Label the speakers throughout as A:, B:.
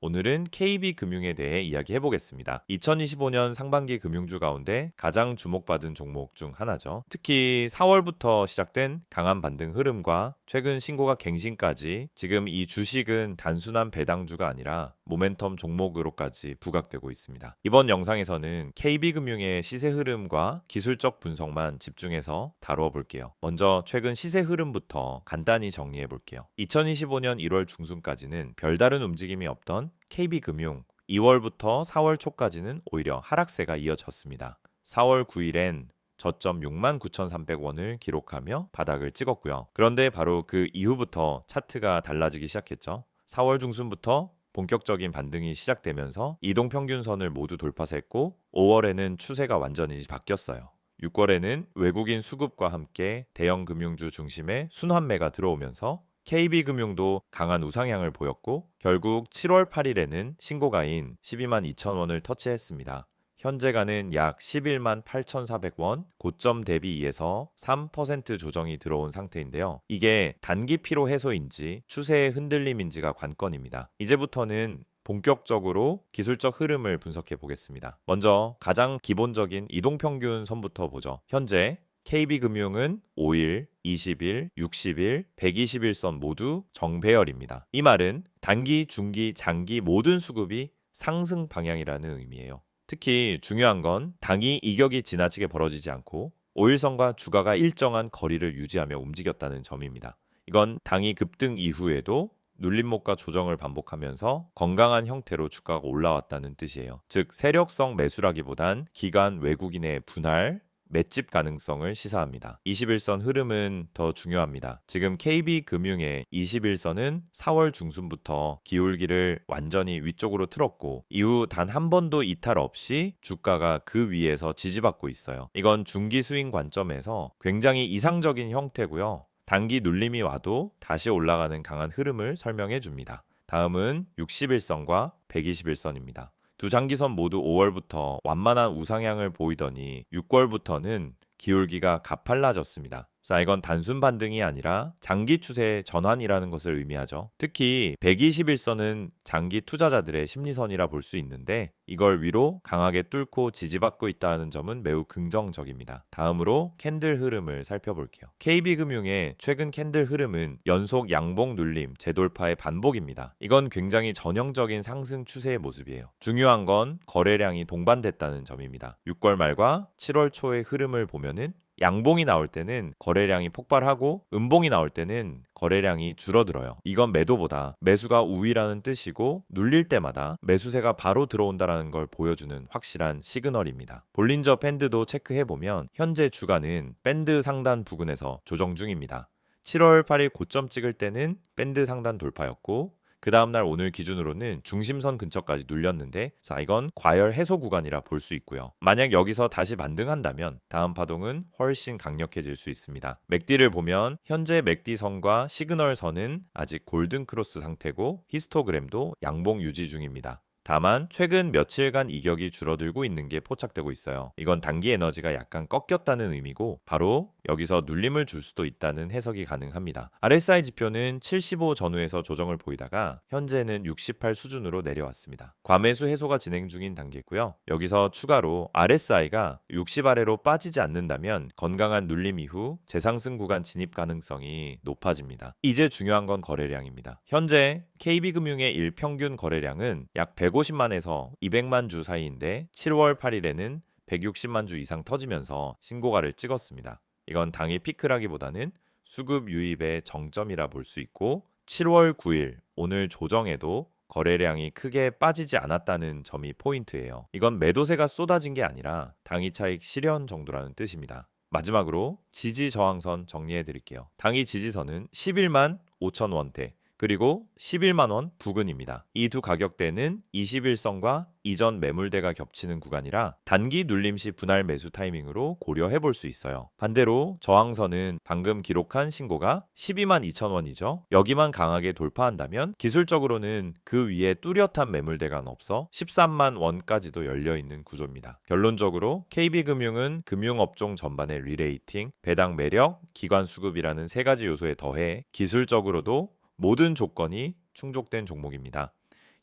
A: 오늘은 KB금융에 대해 이야기해 보겠습니다. 2025년 상반기 금융주 가운데 가장 주목받은 종목 중 하나죠. 특히 4월부터 시작된 강한 반등 흐름과 최근 신고가 갱신까지 지금 이 주식은 단순한 배당주가 아니라 모멘텀 종목으로까지 부각되고 있습니다. 이번 영상에서는 KB금융의 시세 흐름과 기술적 분석만 집중해서 다루어 볼게요. 먼저 최근 시세 흐름부터 간단히 정리해 볼게요. 2025년 1월 중순까지는 별다른 움직임이 없던 KB금융, 2월부터 4월 초까지는 오히려 하락세가 이어졌습니다. 4월 9일엔 저점 69,300원을 기록하며 바닥을 찍었고요. 그런데 바로 그 이후부터 차트가 달라지기 시작했죠. 4월 중순부터 본격적인 반등이 시작되면서 이동평균선을 모두 돌파했고 5월에는 추세가 완전히 바뀌었어요. 6월에는 외국인 수급과 함께 대형 금융주 중심의 순환매가 들어오면서 KB금융도 강한 우상향을 보였고 결국 7월 8일에는 신고가인 12만 2천원을 터치했습니다. 현재가는 약 11만 8,400원, 고점 대비 2에서 3% 조정이 들어온 상태인데요. 이게 단기 피로 해소인지 추세의 흔들림인지가 관건입니다. 이제부터는 본격적으로 기술적 흐름을 분석해 보겠습니다. 먼저 가장 기본적인 이동평균 선부터 보죠. 현재 KB금융은 5일, 20일, 60일, 120일선 모두 정배열입니다. 이 말은 단기, 중기, 장기 모든 수급이 상승 방향이라는 의미예요. 특히 중요한 건 당이 이격이 지나치게 벌어지지 않고 5일선과 주가가 일정한 거리를 유지하며 움직였다는 점입니다. 이건 당이 급등 이후에도 눌림목과 조정을 반복하면서 건강한 형태로 주가가 올라왔다는 뜻이에요. 즉 세력성 매수라기보단 기관 외국인의 분할, 맷집 가능성을 시사합니다. 21선 흐름은 더 중요합니다. 지금 KB금융의 21선은 4월 중순부터 기울기를 완전히 위쪽으로 틀었고 이후 단 한 번도 이탈 없이 주가가 그 위에서 지지받고 있어요. 이건 중기 스윙 관점에서 굉장히 이상적인 형태고요. 단기 눌림이 와도 다시 올라가는 강한 흐름을 설명해 줍니다. 다음은 61선과 121선입니다. 두 장기선 모두 5월부터 완만한 우상향을 보이더니 6월부터는 기울기가 가팔라졌습니다. 자, 이건 단순 반등이 아니라 장기 추세의 전환이라는 것을 의미하죠. 특히 121선은 장기 투자자들의 심리선이라 볼 수 있는데 이걸 위로 강하게 뚫고 지지받고 있다는 점은 매우 긍정적입니다. 다음으로 캔들 흐름을 살펴볼게요. KB금융의 최근 캔들 흐름은 연속 양봉 눌림, 재돌파의 반복입니다. 이건 굉장히 전형적인 상승 추세의 모습이에요. 중요한 건 거래량이 동반됐다는 점입니다. 6월 말과 7월 초의 흐름을 보면은 양봉이 나올 때는 거래량이 폭발하고 음봉이 나올 때는 거래량이 줄어들어요. 이건 매도보다 매수가 우위라는 뜻이고 눌릴 때마다 매수세가 바로 들어온다는 걸 보여주는 확실한 시그널입니다. 볼린저 밴드도 체크해보면 현재 주가는 밴드 상단 부근에서 조정 중입니다. 7월 8일 고점 찍을 때는 밴드 상단 돌파였고 그 다음날 오늘 기준으로는 중심선 근처까지 눌렸는데 자 이건 과열 해소 구간이라 볼 수 있고요. 만약 여기서 다시 반등한다면 다음 파동은 훨씬 강력해질 수 있습니다. 맥디를 보면 현재 맥디선과 시그널선은 아직 골든 크로스 상태고 히스토그램도 양봉 유지 중입니다. 다만 최근 며칠간 이격이 줄어들고 있는 게 포착되고 있어요. 이건 단기 에너지가 약간 꺾였다는 의미고 바로 여기서 눌림을 줄 수도 있다는 해석이 가능합니다. RSI 지표는 75 전후에서 조정을 보이다가 현재는 68 수준으로 내려왔습니다. 과매수 해소가 진행 중인 단계고요. 여기서 추가로 RSI가 60 아래로 빠지지 않는다면 건강한 눌림 이후 재상승 구간 진입 가능성이 높아집니다. 이제 중요한 건 거래량입니다. 현재 KB금융의 일평균 거래량은 약 150만에서 200만 주 사이인데 7월 8일에는 160만 주 이상 터지면서 신고가를 찍었습니다. 이건 당일 피크라기보다는 수급 유입의 정점이라 볼 수 있고 7월 9일 오늘 조정에도 거래량이 크게 빠지지 않았다는 점이 포인트예요. 이건 매도세가 쏟아진 게 아니라 당일 차익 실현 정도라는 뜻입니다. 마지막으로 지지 저항선 정리해 드릴게요. 당일 지지선은 11만 5천 원대 그리고 11만 원 부근입니다. 이 두 가격대는 21선과 이전 매물대가 겹치는 구간이라 단기 눌림 시 분할 매수 타이밍으로 고려해 볼 수 있어요. 반대로 저항선은 방금 기록한 신고가 12만 2천 원이죠. 여기만 강하게 돌파한다면 기술적으로는 그 위에 뚜렷한 매물대가 없어 13만 원까지도 열려 있는 구조입니다. 결론적으로 KB금융은 금융업종 전반의 리레이팅, 배당 매력, 기관 수급이라는 세 가지 요소에 더해 기술적으로도 모든 조건이 충족된 종목입니다.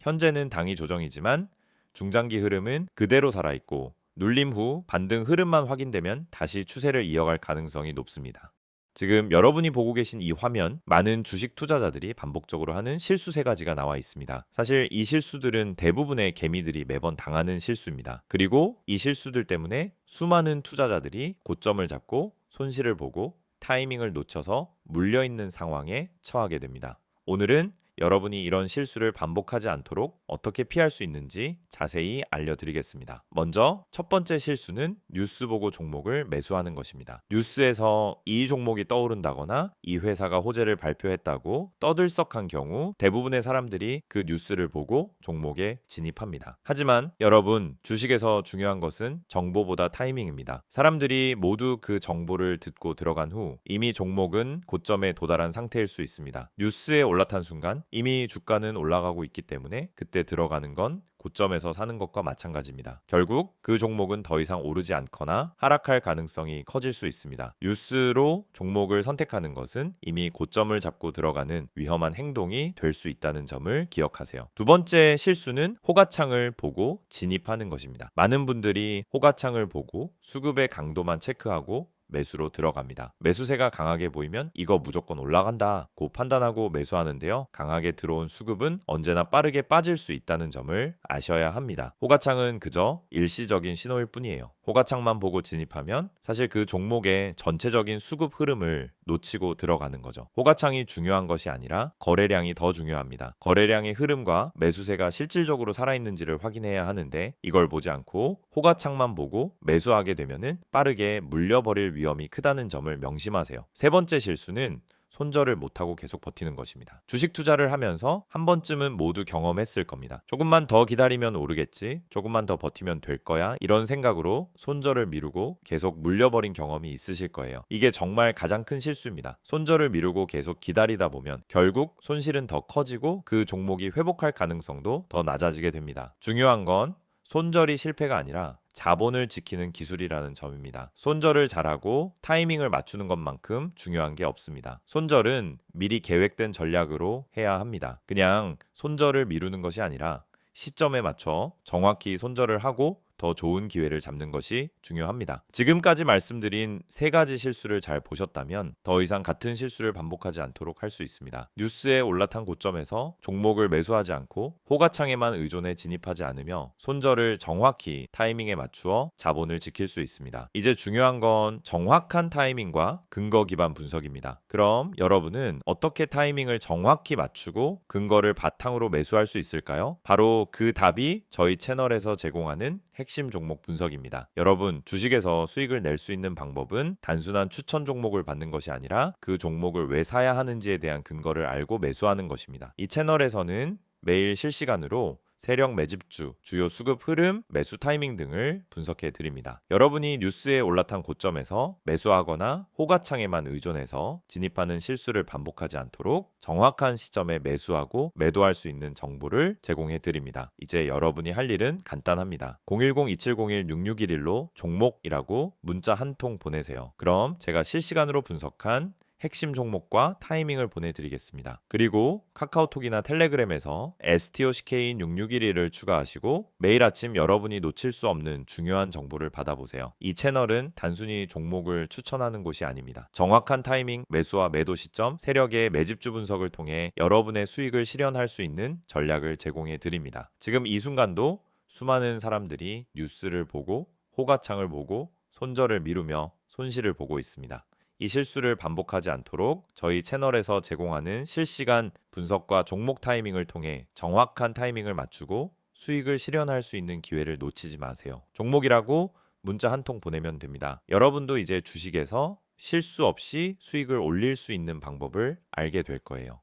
A: 현재는 당위 조정이지만 중장기 흐름은 그대로 살아있고 눌림 후 반등 흐름만 확인되면 다시 추세를 이어갈 가능성이 높습니다. 지금 여러분이 보고 계신 이 화면, 많은 주식 투자자들이 반복적으로 하는 실수 3가지가 나와 있습니다. 사실 이 실수들은 대부분의 개미들이 매번 당하는 실수입니다. 그리고 이 실수들 때문에 수많은 투자자들이 고점을 잡고 손실을 보고 타이밍을 놓쳐서 물려있는 상황에 처하게 됩니다. 오늘은 여러분이 이런 실수를 반복하지 않도록 어떻게 피할 수 있는지 자세히 알려드리겠습니다. 먼저 첫 번째 실수는 뉴스 보고 종목을 매수하는 것입니다. 뉴스에서 이 종목이 떠오른다거나 이 회사가 호재를 발표했다고 떠들썩한 경우 대부분의 사람들이 그 뉴스를 보고 종목에 진입합니다. 하지만 여러분, 주식에서 중요한 것은 정보보다 타이밍입니다. 사람들이 모두 그 정보를 듣고 들어간 후 이미 종목은 고점에 도달한 상태일 수 있습니다. 뉴스에 올라탄 순간 이미 주가는 올라가고 있기 때문에 그때 들어가는 건 고점에서 사는 것과 마찬가지입니다. 결국 그 종목은 더 이상 오르지 않거나 하락할 가능성이 커질 수 있습니다. 뉴스로 종목을 선택하는 것은 이미 고점을 잡고 들어가는 위험한 행동이 될 수 있다는 점을 기억하세요. 두 번째 실수는 호가창을 보고 진입하는 것입니다. 많은 분들이 호가창을 보고 수급의 강도만 체크하고 매수로 들어갑니다. 매수세가 강하게 보이면 이거 무조건 올라간다고 판단하고 매수하는데요. 강하게 들어온 수급은 언제나 빠르게 빠질 수 있다는 점을 아셔야 합니다. 호가창은 그저 일시적인 신호일 뿐이에요. 호가창만 보고 진입하면 사실 그 종목의 전체적인 수급 흐름을 놓치고 들어가는 거죠. 호가창이 중요한 것이 아니라 거래량이 더 중요합니다. 거래량의 흐름과 매수세가 실질적으로 살아있는지를 확인해야 하는데 이걸 보지 않고 호가창만 보고 매수하게 되면은 빠르게 물려버릴 위험이 크다는 점을 명심하세요. 세 번째 실수는 손절을 못하고 계속 버티는 것입니다. 주식 투자를 하면서 한 번쯤은 모두 경험했을 겁니다. 조금만 더 기다리면 오르겠지, 조금만 더 버티면 될 거야, 이런 생각으로 손절을 미루고 계속 물려버린 경험이 있으실 거예요. 이게 정말 가장 큰 실수입니다. 손절을 미루고 계속 기다리다 보면 결국 손실은 더 커지고 그 종목이 회복할 가능성도 더 낮아지게 됩니다. 중요한 건 손절이 실패가 아니라 자본을 지키는 기술이라는 점입니다. 손절을 잘하고 타이밍을 맞추는 것만큼 중요한 게 없습니다. 손절은 미리 계획된 전략으로 해야 합니다. 그냥 손절을 미루는 것이 아니라 시점에 맞춰 정확히 손절을 하고 더 좋은 기회를 잡는 것이 중요합니다. 지금까지 말씀드린 3가지 실수를 잘 보셨다면 더 이상 같은 실수를 반복하지 않도록 할 수 있습니다. 뉴스에 올라탄 고점에서 종목을 매수하지 않고 호가창에만 의존해 진입하지 않으며 손절을 정확히 타이밍에 맞추어 자본을 지킬 수 있습니다. 이제 중요한 건 정확한 타이밍과 근거 기반 분석입니다. 그럼 여러분은 어떻게 타이밍을 정확히 맞추고 근거를 바탕으로 매수할 수 있을까요? 바로 그 답이 저희 채널에서 제공하는 핵심 종목 분석입니다. 여러분, 주식에서 수익을 낼 수 있는 방법은 단순한 추천 종목을 받는 것이 아니라 그 종목을 왜 사야 하는지에 대한 근거를 알고 매수하는 것입니다. 이 채널에서는 매일 실시간으로 세력 매집주, 주요 수급 흐름, 매수 타이밍 등을 분석해 드립니다. 여러분이 뉴스에 올라탄 고점에서 매수하거나 호가창에만 의존해서 진입하는 실수를 반복하지 않도록 정확한 시점에 매수하고 매도할 수 있는 정보를 제공해 드립니다. 이제 여러분이 할 일은 간단합니다. 010-2701-6611로 종목이라고 문자 한 통 보내세요. 그럼 제가 실시간으로 분석한 핵심 종목과 타이밍을 보내드리겠습니다. 그리고 카카오톡이나 텔레그램에서 STOCK인 6611을 추가하시고 매일 아침 여러분이 놓칠 수 없는 중요한 정보를 받아보세요. 이 채널은 단순히 종목을 추천하는 곳이 아닙니다. 정확한 타이밍, 매수와 매도 시점, 세력의 매집주 분석을 통해 여러분의 수익을 실현할 수 있는 전략을 제공해 드립니다. 지금 이 순간도 수많은 사람들이 뉴스를 보고 호가창을 보고 손절을 미루며 손실을 보고 있습니다. 이 실수를 반복하지 않도록 저희 채널에서 제공하는 실시간 분석과 종목 타이밍을 통해 정확한 타이밍을 맞추고 수익을 실현할 수 있는 기회를 놓치지 마세요. 종목이라고 문자 한 통 보내면 됩니다. 여러분도 이제 주식에서 실수 없이 수익을 올릴 수 있는 방법을 알게 될 거예요.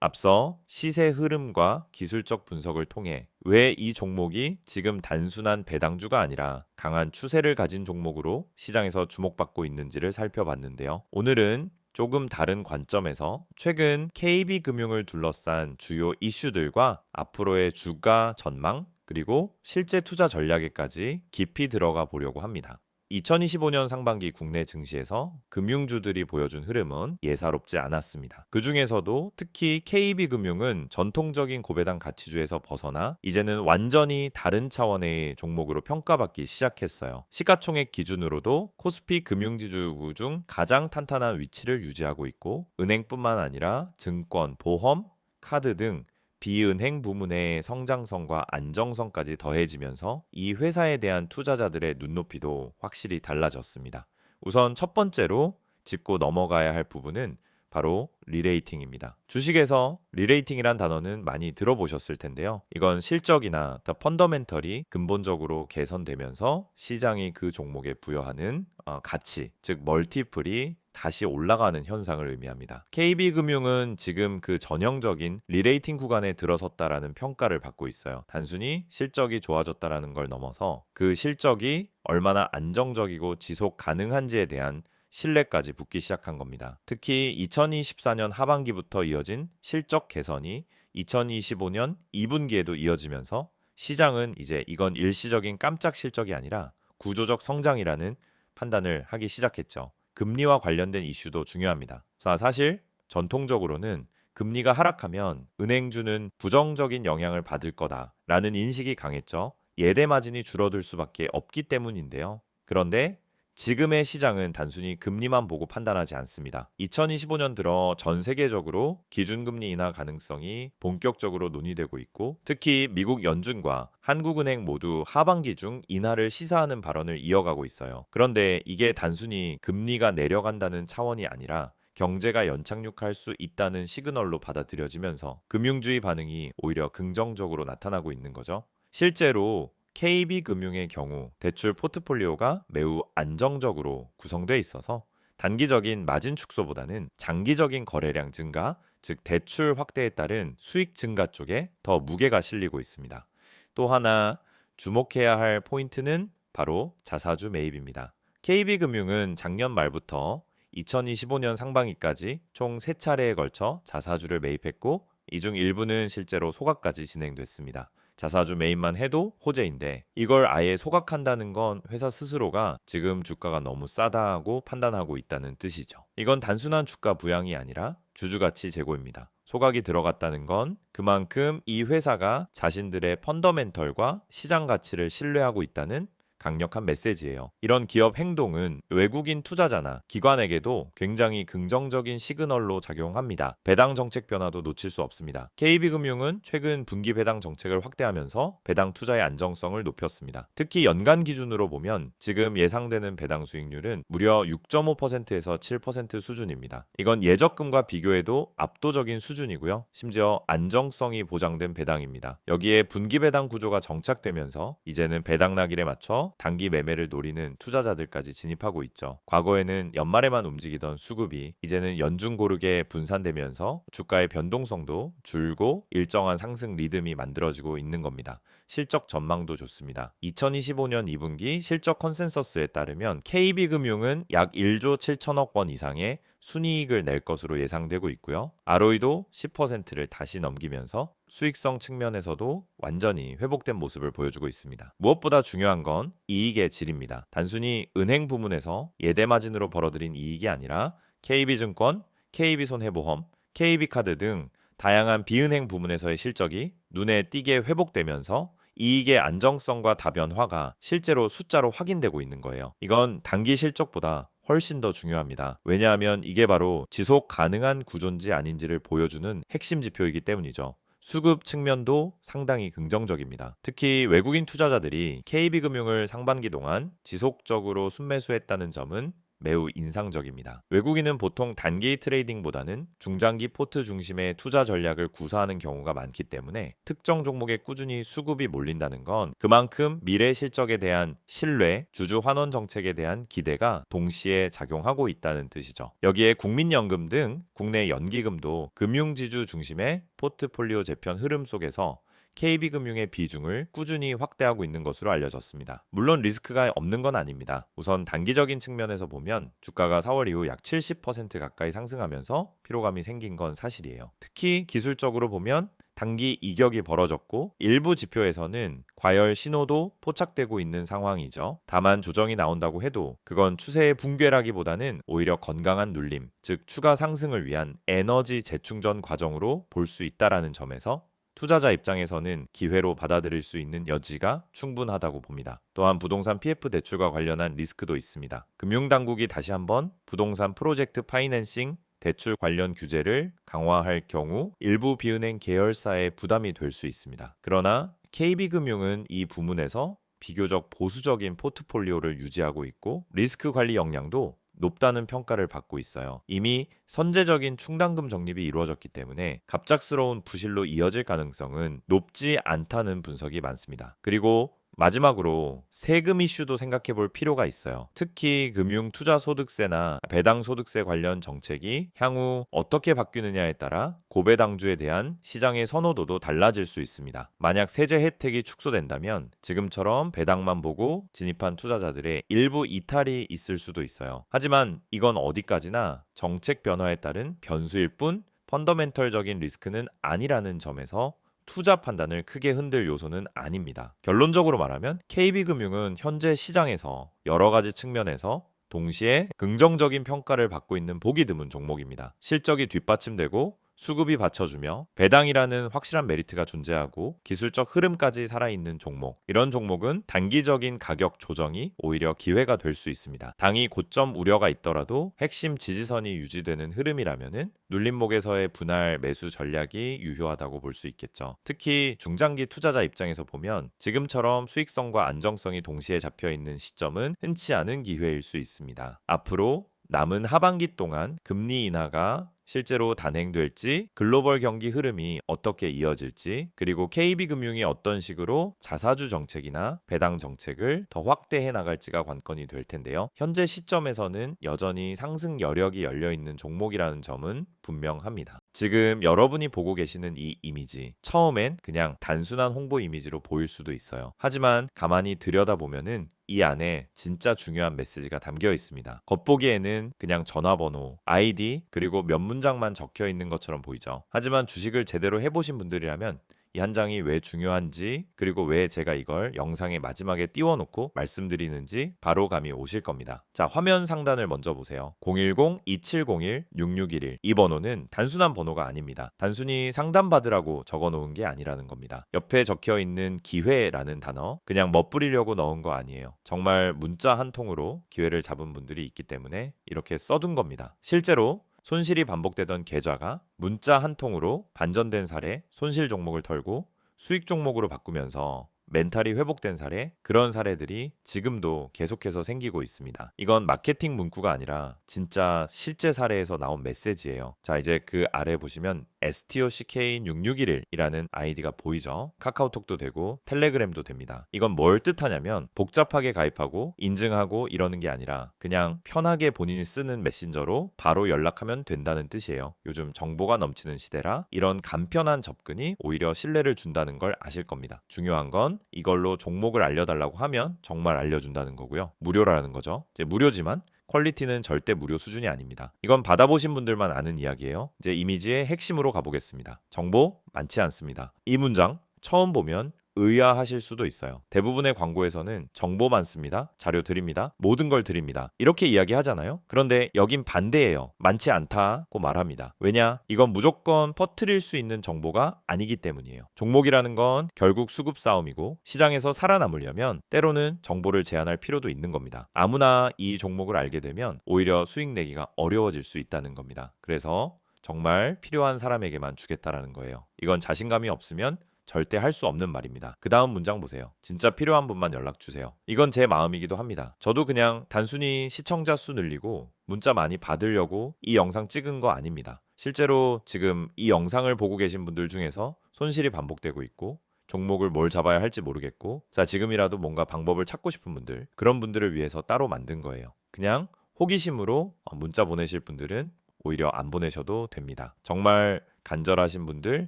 A: 앞서 시세 흐름과 기술적 분석을 통해 왜 이 종목이 지금 단순한 배당주가 아니라 강한 추세를 가진 종목으로 시장에서 주목받고 있는지를 살펴봤는데요. 오늘은 조금 다른 관점에서 최근 KB금융을 둘러싼 주요 이슈들과 앞으로의 주가 전망, 그리고 실제 투자 전략에까지 깊이 들어가 보려고 합니다. 2025년 상반기 국내 증시에서 금융주들이 보여준 흐름은 예사롭지 않았습니다. 그 중에서도 특히 KB금융은 전통적인 고배당 가치주에서 벗어나 이제는 완전히 다른 차원의 종목으로 평가받기 시작했어요. 시가총액 기준으로도 코스피 금융지주 중 가장 탄탄한 위치를 유지하고 있고, 은행뿐만 아니라 증권, 보험, 카드 등 비은행 부문의 성장성과 안정성까지 더해지면서 이 회사에 대한 투자자들의 눈높이도 확실히 달라졌습니다. 우선 첫 번째로 짚고 넘어가야 할 부분은 바로 리레이팅입니다. 주식에서 리레이팅이란 단어는 많이 들어보셨을 텐데요. 이건 실적이나 더 펀더멘털이 근본적으로 개선되면서 시장이 그 종목에 부여하는 가치, 즉 멀티플이 다시 올라가는 현상을 의미합니다. KB금융은 지금 그 전형적인 리레이팅 구간에 들어섰다라는 평가를 받고 있어요. 단순히 실적이 좋아졌다라는 걸 넘어서 그 실적이 얼마나 안정적이고 지속 가능한지에 대한 신뢰까지 붙기 시작한 겁니다. 특히 2024년 하반기부터 이어진 실적 개선이 2025년 2분기에도 이어지면서 시장은 이제 이건 일시적인 깜짝 실적이 아니라 구조적 성장이라는 판단을 하기 시작했죠. 금리와 관련된 이슈도 중요합니다. 사실 전통적으로는 금리가 하락하면 은행주는 부정적인 영향을 받을 거다라는 인식이 강했죠. 예대 마진이 줄어들 수밖에 없기 때문인데요. 그런데 지금의 시장은 단순히 금리만 보고 판단하지 않습니다. 2025년 들어 전 세계적으로 기준금리 인하 가능성이 본격적으로 논의되고 있고, 특히 미국 연준과 한국은행 모두 하반기 중 인하를 시사하는 발언을 이어가고 있어요. 그런데 이게 단순히 금리가 내려간다는 차원이 아니라 경제가 연착륙할 수 있다는 시그널로 받아들여지면서 금융주의 반응이 오히려 긍정적으로 나타나고 있는 거죠. 실제로 KB금융의 경우 대출 포트폴리오가 매우 안정적으로 구성되어 있어서 단기적인 마진 축소보다는 장기적인 거래량 증가, 즉 대출 확대에 따른 수익 증가 쪽에 더 무게가 실리고 있습니다. 또 하나 주목해야 할 포인트는 바로 자사주 매입입니다. KB금융은 작년 말부터 2025년 상반기까지 총 3차례에 걸쳐 자사주를 매입했고, 이 중 일부는 실제로 소각까지 진행됐습니다. 자사주 매입만 해도 호재인데 이걸 아예 소각한다는 건 회사 스스로가 지금 주가가 너무 싸다고 판단하고 있다는 뜻이죠. 이건 단순한 주가 부양이 아니라 주주가치 제고입니다. 소각이 들어갔다는 건 그만큼 이 회사가 자신들의 펀더멘털과 시장 가치를 신뢰하고 있다는 강력한 메시지예요. 이런 기업 행동은 외국인 투자자나 기관에게도 굉장히 긍정적인 시그널로 작용합니다. 배당 정책 변화도 놓칠 수 없습니다. KB금융은 최근 분기 배당 정책을 확대하면서 배당 투자의 안정성을 높였습니다. 특히 연간 기준으로 보면 지금 예상되는 배당 수익률은 무려 6.5%에서 7% 수준입니다. 이건 예적금과 비교해도 압도적인 수준이고요. 심지어 안정성이 보장된 배당입니다. 여기에 분기 배당 구조가 정착되면서 이제는 배당 나길에 맞춰 단기 매매를 노리는 투자자들까지 진입하고 있죠. 과거에는 연말에만 움직이던 수급이 이제는 연중 고르게 분산되면서 주가의 변동성도 줄고 일정한 상승 리듬이 만들어지고 있는 겁니다. 실적 전망도 좋습니다. 2025년 2분기 실적 컨센서스에 따르면 KB금융은 약 1조 7천억 원 이상의 순이익을 낼 것으로 예상되고 있고요. ROE도 10%를 다시 넘기면서 수익성 측면에서도 완전히 회복된 모습을 보여주고 있습니다. 무엇보다 중요한 건 이익의 질입니다. 단순히 은행 부문에서 예대 마진으로 벌어들인 이익이 아니라 KB증권, KB손해보험, KB카드 등 다양한 비은행 부문에서의 실적이 눈에 띄게 회복되면서 이익의 안정성과 다변화가 실제로 숫자로 확인되고 있는 거예요. 이건 단기 실적보다 훨씬 더 중요합니다. 왜냐하면 이게 바로 지속 가능한 구조인지 아닌지를 보여주는 핵심 지표이기 때문이죠. 수급 측면도 상당히 긍정적입니다. 특히 외국인 투자자들이 KB금융을 상반기 동안 지속적으로 순매수했다는 점은 매우 인상적입니다. 외국인은 보통 단기 트레이딩보다는 중장기 포트 중심의 투자 전략을 구사하는 경우가 많기 때문에 특정 종목에 꾸준히 수급이 몰린다는 건 그만큼 미래 실적에 대한 신뢰, 주주 환원 정책에 대한 기대가 동시에 작용하고 있다는 뜻이죠. 여기에 국민연금 등 국내 연기금도 금융지주 중심의 포트폴리오 재편 흐름 속에서 KB금융의 비중을 꾸준히 확대하고 있는 것으로 알려졌습니다. 물론 리스크가 없는 건 아닙니다. 우선 단기적인 측면에서 보면 주가가 4월 이후 약 70% 가까이 상승하면서 피로감이 생긴 건 사실이에요. 특히 기술적으로 보면 단기 이격이 벌어졌고 일부 지표에서는 과열 신호도 포착되고 있는 상황이죠. 다만 조정이 나온다고 해도 그건 추세의 붕괴라기보다는 오히려 건강한 눌림, 즉 추가 상승을 위한 에너지 재충전 과정으로 볼 수 있다라는 점에서 투자자 입장에서는 기회로 받아들일 수 있는 여지가 충분하다고 봅니다. 또한 부동산 PF 대출과 관련한 리스크도 있습니다. 금융당국이 다시 한번 부동산 프로젝트 파이낸싱 대출 관련 규제를 강화할 경우 일부 비은행 계열사에 부담이 될 수 있습니다. 그러나 KB금융은 이 부문에서 비교적 보수적인 포트폴리오를 유지하고 있고 리스크 관리 역량도 높다는 평가를 받고 있어요. 이미 선제적인 충당금 적립이 이루어졌기 때문에 갑작스러운 부실로 이어질 가능성은 높지 않다는 분석이 많습니다. 그리고 마지막으로 세금 이슈도 생각해 볼 필요가 있어요. 특히 금융투자소득세나 배당소득세 관련 정책이 향후 어떻게 바뀌느냐에 따라 고배당주에 대한 시장의 선호도도 달라질 수 있습니다. 만약 세제 혜택이 축소된다면 지금처럼 배당만 보고 진입한 투자자들의 일부 이탈이 있을 수도 있어요. 하지만 이건 어디까지나 정책 변화에 따른 변수일 뿐 펀더멘털적인 리스크는 아니라는 점에서 투자 판단을 크게 흔들 요소는 아닙니다. 결론적으로 말하면 KB금융은 현재 시장에서 여러 가지 측면에서 동시에 긍정적인 평가를 받고 있는 보기 드문 종목입니다. 실적이 뒷받침되고 수급이 받쳐주며 배당이라는 확실한 메리트가 존재하고 기술적 흐름까지 살아있는 종목. 이런 종목은 단기적인 가격 조정이 오히려 기회가 될 수 있습니다. 당이 고점 우려가 있더라도 핵심 지지선이 유지되는 흐름이라면은 눌림목에서의 분할 매수 전략이 유효하다고 볼 수 있겠죠. 특히 중장기 투자자 입장에서 보면 지금처럼 수익성과 안정성이 동시에 잡혀있는 시점은 흔치 않은 기회일 수 있습니다. 앞으로 남은 하반기 동안 금리 인하가 실제로 단행될지, 글로벌 경기 흐름이 어떻게 이어질지, 그리고 KB금융이 어떤 식으로 자사주 정책이나 배당 정책을 더 확대해 나갈지가 관건이 될 텐데요. 현재 시점에서는 여전히 상승 여력이 열려 있는 종목이라는 점은 분명합니다. 지금 여러분이 보고 계시는 이 이미지, 처음엔 그냥 단순한 홍보 이미지로 보일 수도 있어요. 하지만 가만히 들여다보면은 이 안에 진짜 중요한 메시지가 담겨 있습니다. 겉보기에는 그냥 전화번호, 아이디, 그리고 몇 문장만 적혀 있는 것처럼 보이죠. 하지만 주식을 제대로 해보신 분들이라면 이 한 장이 왜 중요한지, 그리고 왜 제가 이걸 영상의 마지막에 띄워놓고 말씀드리는지 바로 감이 오실 겁니다. 자, 화면 상단을 먼저 보세요. 010-2701-6611. 이 번호는 단순한 번호가 아닙니다. 단순히 상담받으라고 적어놓은 게 아니라는 겁니다. 옆에 적혀 있는 기회라는 단어, 그냥 멋부리려고 넣은 거 아니에요. 정말 문자 한 통으로 기회를 잡은 분들이 있기 때문에 이렇게 써둔 겁니다. 실제로 손실이 반복되던 계좌가 문자 한 통으로 반전된 사례, 손실 종목을 털고 수익 종목으로 바꾸면서 멘탈이 회복된 사례, 그런 사례들이 지금도 계속해서 생기고 있습니다. 이건 마케팅 문구가 아니라 진짜 실제 사례에서 나온 메시지예요. 자, 이제 그 아래 보시면 STOCK6611이라는 아이디가 보이죠? 카카오톡도 되고 텔레그램도 됩니다. 이건 뭘 뜻하냐면 복잡하게 가입하고 인증하고 이러는 게 아니라 그냥 편하게 본인이 쓰는 메신저로 바로 연락하면 된다는 뜻이에요. 요즘 정보가 넘치는 시대라 이런 간편한 접근이 오히려 신뢰를 준다는 걸 아실 겁니다. 중요한 건 이걸로 종목을 알려달라고 하면 정말 알려준다는 거고요. 무료라는 거죠. 이제 무료지만 퀄리티는 절대 무료 수준이 아닙니다. 이건 받아보신 분들만 아는 이야기예요. 이제 이미지의 핵심으로 가보겠습니다. 정보 많지 않습니다. 이 문장 처음 보면 의아하실 수도 있어요. 대부분의 광고에서는 정보 많습니다. 자료 드립니다. 모든 걸 드립니다. 이렇게 이야기하잖아요. 그런데 여긴 반대예요. 많지 않다고 말합니다. 왜냐? 이건 무조건 퍼뜨릴 수 있는 정보가 아니기 때문이에요. 종목이라는 건 결국 수급 싸움이고 시장에서 살아남으려면 때로는 정보를 제한할 필요도 있는 겁니다. 아무나 이 종목을 알게 되면 오히려 수익 내기가 어려워질 수 있다는 겁니다. 그래서 정말 필요한 사람에게만 주겠다라는 거예요. 이건 자신감이 없으면 절대 할 수 없는 말입니다. 그 다음 문장 보세요. 진짜 필요한 분만 연락 주세요. 이건 제 마음이기도 합니다. 저도 그냥 단순히 시청자 수 늘리고 문자 많이 받으려고 이 영상 찍은 거 아닙니다. 실제로 지금 이 영상을 보고 계신 분들 중에서 손실이 반복되고 있고 종목을 뭘 잡아야 할지 모르겠고 자, 지금이라도 뭔가 방법을 찾고 싶은 분들, 그런 분들을 위해서 따로 만든 거예요. 그냥 호기심으로 문자 보내실 분들은 오히려 안 보내셔도 됩니다. 정말 간절하신 분들,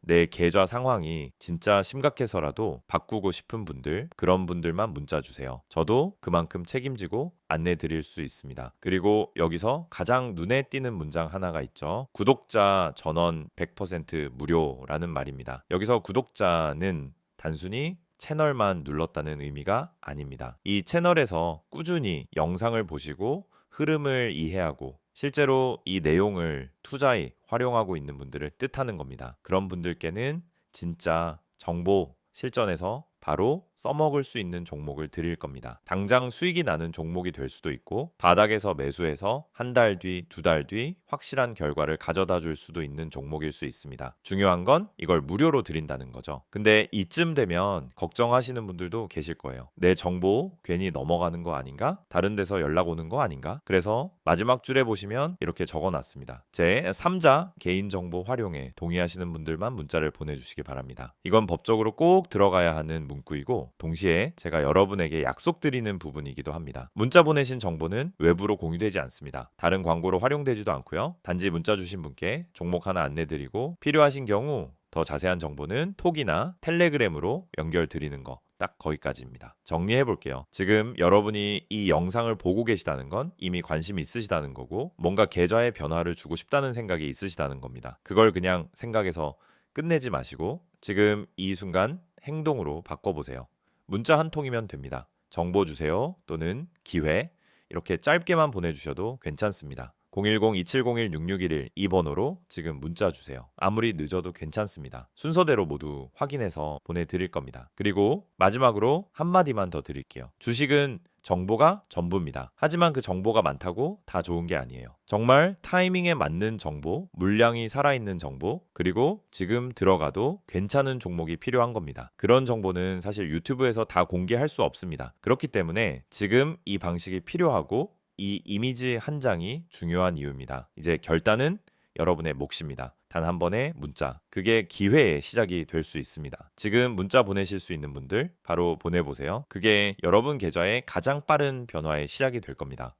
A: 내 계좌 상황이 진짜 심각해서라도 바꾸고 싶은 분들, 그런 분들만 문자 주세요. 저도 그만큼 책임지고 안내 드릴 수 있습니다. 그리고 여기서 가장 눈에 띄는 문장 하나가 있죠. 구독자 전원 100% 무료라는 말입니다. 여기서 구독자는 단순히 채널만 눌렀다는 의미가 아닙니다. 이 채널에서 꾸준히 영상을 보시고 흐름을 이해하고 실제로 이 내용을 투자에 활용하고 있는 분들을 뜻하는 겁니다. 그런 분들께는 진짜 정보 실전에서 바로 써먹을 수 있는 종목을 드릴 겁니다. 당장 수익이 나는 종목이 될 수도 있고 바닥에서 매수해서 한 달 뒤, 두 달 뒤 확실한 결과를 가져다 줄 수도 있는 종목일 수 있습니다. 중요한 건 이걸 무료로 드린다는 거죠. 근데 이쯤 되면 걱정하시는 분들도 계실 거예요. 내 정보 괜히 넘어가는 거 아닌가? 다른 데서 연락 오는 거 아닌가? 그래서 마지막 줄에 보시면 이렇게 적어놨습니다. 제 3자 개인정보 활용에 동의하시는 분들만 문자를 보내주시기 바랍니다. 이건 법적으로 꼭 들어가야 하는 문구이고 동시에 제가 여러분에게 약속드리는 부분이기도 합니다. 문자 보내신 정보는 외부로 공유되지 않습니다. 다른 광고로 활용되지도 않고요. 단지 문자 주신 분께 종목 하나 안내드리고 필요하신 경우 더 자세한 정보는 톡이나 텔레그램으로 연결드리는 거 딱 거기까지입니다. 정리해 볼게요. 지금 여러분이 이 영상을 보고 계시다는 건 이미 관심이 있으시다는 거고 뭔가 계좌의 변화를 주고 싶다는 생각이 있으시다는 겁니다. 그걸 그냥 생각해서 끝내지 마시고 지금 이 순간 행동으로 바꿔보세요. 문자 한 통이면 됩니다. 정보 주세요 또는 기회 이렇게 짧게만 보내주셔도 괜찮습니다. 010-2701-6611 이 번호로 지금 문자 주세요. 아무리 늦어도 괜찮습니다. 순서대로 모두 확인해서 보내드릴 겁니다. 그리고 마지막으로 한마디만 더 드릴게요. 주식은 정보가 전부입니다. 하지만 그 정보가 많다고 다 좋은 게 아니에요. 정말 타이밍에 맞는 정보, 물량이 살아있는 정보, 그리고 지금 들어가도 괜찮은 종목이 필요한 겁니다. 그런 정보는 사실 유튜브에서 다 공개할 수 없습니다. 그렇기 때문에 지금 이 방식이 필요하고 이 이미지 한 장이 중요한 이유입니다. 이제 결단은 여러분의 몫입니다. 단 한 번의 문자. 그게 기회의 시작이 될 수 있습니다. 지금 문자 보내실 수 있는 분들 바로 보내보세요. 그게 여러분 계좌의 가장 빠른 변화의 시작이 될 겁니다.